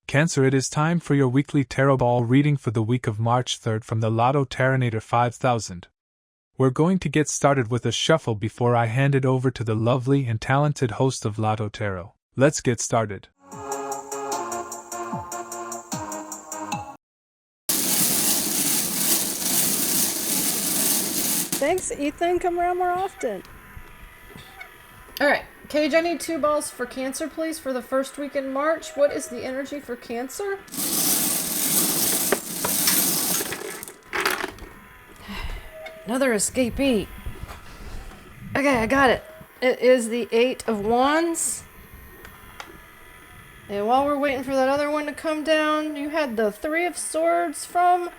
Cancer, it is time for your weekly tarot ball reading for the week of March 3rd from the Lotto Tarot 5000. We're going to get started with a shuffle before I hand it over to the lovely and talented host of Lotto Tarot. Let's get started. Thanks, Ethan. Come around more often. Alright, Cage, I need 2 balls for Cancer, please, for the first week in March. What is the energy for Cancer? Another escapee. Okay, I got it. It is the 8 of Wands. And while we're waiting for that other one to come down, you had the 3 of Swords from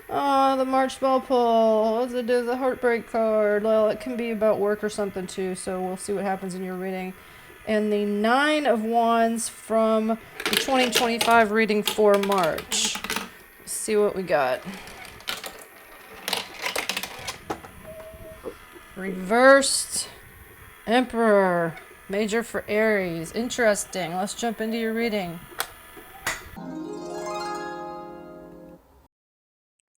the March ball pull. What's it do? The heartbreak card. Well, it can be about work or something too, so we'll see what happens in your reading. And the 9 of Wands from the 2025 reading for March. Let's see what we got. Reversed Emperor. Major for Aries. Interesting. Let's jump into your reading.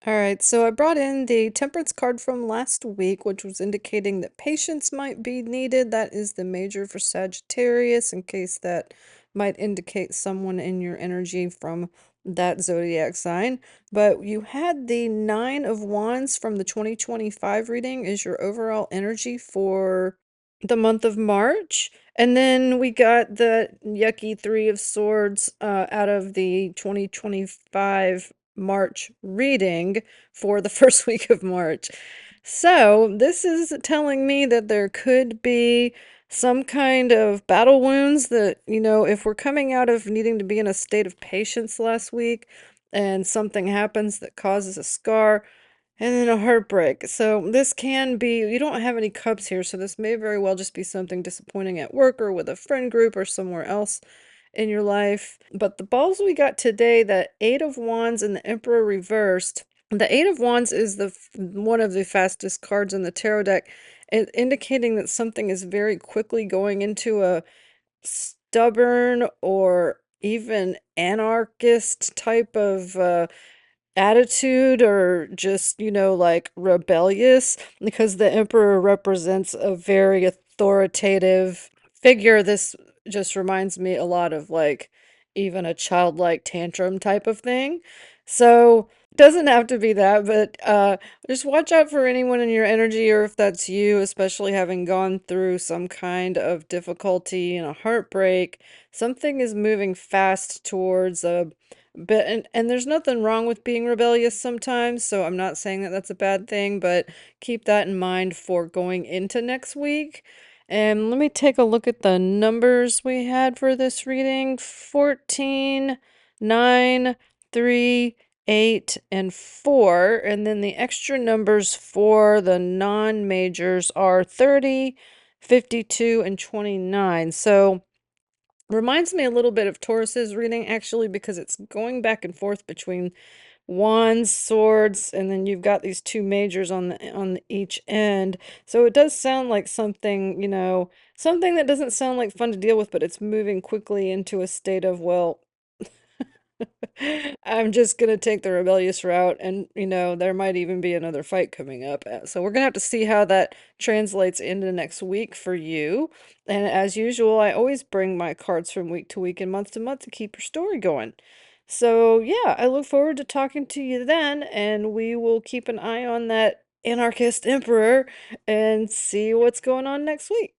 Alright, so I brought in the Temperance card from last week, which was indicating that patience might be needed. That is the major for Sagittarius, in case that might indicate someone in your energy from that zodiac sign. But you had the 9 of Wands from the 2025 reading as your overall energy for the month of March. And then we got the yucky 3 of Swords out of the 2025 March reading for the first week of March. So this is telling me that there could be some kind of battle wounds that, if we're coming out of needing to be in a state of patience last week and something happens that causes a scar, and then a heartbreak. So this can be, you don't have any cups here, so this may very well just be something disappointing at work or with a friend group or somewhere else in your life. But the balls we got today, the 8 of Wands and the Emperor reversed. The 8 of Wands is one of the fastest cards in the tarot deck, indicating that something is very quickly going into a stubborn or even anarchist type of attitude, or just, like rebellious, because the Emperor represents a very authoritative figure. This just reminds me a lot of like even a childlike tantrum type of thing. So doesn't have to be that, but just watch out for anyone in your energy, or if that's you, especially having gone through some kind of difficulty and a heartbreak. Something is moving fast towards a but and there's nothing wrong with being rebellious sometimes, so I'm not saying that that's a bad thing, but keep that in mind for going into next week. And let me take a look at the numbers we had for this reading. 14, 9, 3, 8, and 4. And then the extra numbers for the non-majors are 30, 52, and 29. So reminds me a little bit of Taurus's reading, actually, because it's going back and forth between wands, swords, and then you've got these 2 majors on each end. So it does sound like something, something that doesn't sound like fun to deal with, but it's moving quickly into a state of, well, I'm just gonna take the rebellious route, and there might even be another fight coming up. So we're gonna have to see how that translates into next week for you. And as usual, I always bring my cards from week to week and month to month to keep your story going. So yeah, I look forward to talking to you then, and we will keep an eye on that anarchist emperor and see what's going on next week.